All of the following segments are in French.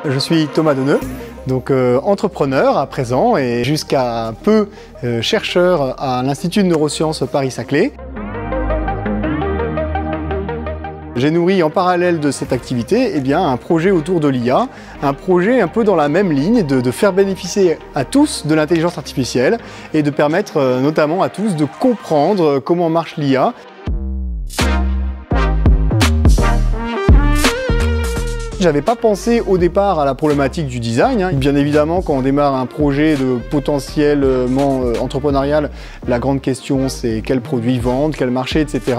Je suis Thomas Deneux, donc entrepreneur à présent et jusqu'à peu chercheur à l'Institut de Neurosciences Paris-Saclay. J'ai nourri en parallèle de cette activité un projet autour de l'IA, un projet un peu dans la même ligne de faire bénéficier à tous de l'intelligence artificielle et de permettre notamment à tous de comprendre comment marche l'IA. J'avais pas pensé au départ à la problématique du design. Bien évidemment, quand on démarre un projet de potentiellement entrepreneurial, la grande question c'est quel produit vendre, quel marché, etc.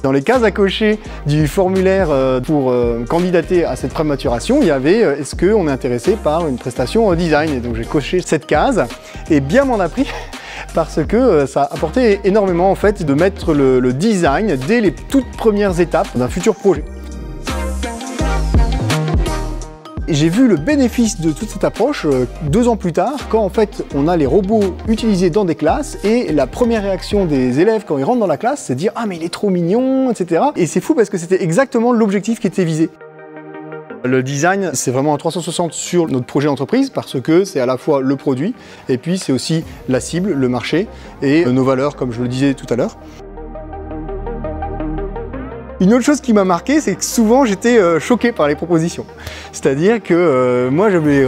Dans les cases à cocher du formulaire pour candidater à cette prématuration, il y avait est-ce qu'on est intéressé par une prestation design. Et donc j'ai coché cette case et bien m'en a pris parce que ça apportait énormément en fait de mettre le design dès les toutes premières étapes d'un futur projet. J'ai vu le bénéfice de toute cette approche 2 ans plus tard, quand en fait on a les robots utilisés dans des classes et la première réaction des élèves quand ils rentrent dans la classe, c'est de dire « Ah mais il est trop mignon », etc. Et c'est fou parce que c'était exactement l'objectif qui était visé. Le design, c'est vraiment un 360 sur notre projet entreprise parce que c'est à la fois le produit et puis c'est aussi la cible, le marché et nos valeurs, comme je le disais tout à l'heure. Une autre chose qui m'a marqué, c'est que souvent j'étais choqué par les propositions. C'est-à-dire que moi j'avais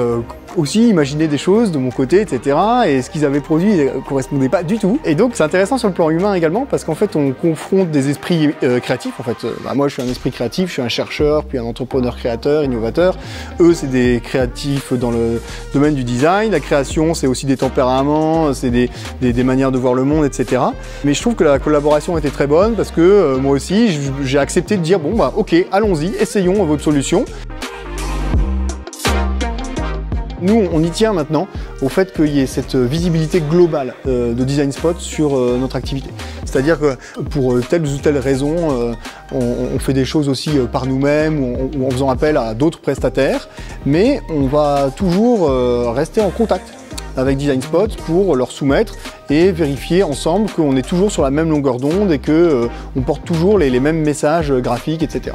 aussi imaginé des choses de mon côté, etc. Et ce qu'ils avaient produit ne correspondait pas du tout. Et donc c'est intéressant sur le plan humain également parce qu'en fait on confronte des esprits créatifs. En fait, moi je suis un esprit créatif, je suis un chercheur, puis un entrepreneur créateur, innovateur. Eux c'est des créatifs dans le domaine du design. La création c'est aussi des tempéraments, c'est des manières de voir le monde, etc. Mais je trouve que la collaboration était très bonne parce que moi aussi j'ai accepté de dire bon bah ok, allons-y, essayons votre solution. Nous, on y tient maintenant au fait qu'il y ait cette visibilité globale de Design Spot sur notre activité. C'est-à-dire que pour telle ou telle raison, on fait des choses aussi par nous-mêmes ou en faisant appel à d'autres prestataires, mais on va toujours rester en contact avec Design Spot pour leur soumettre et vérifier ensemble qu'on est toujours sur la même longueur d'onde et qu'on porte toujours les mêmes messages graphiques, etc.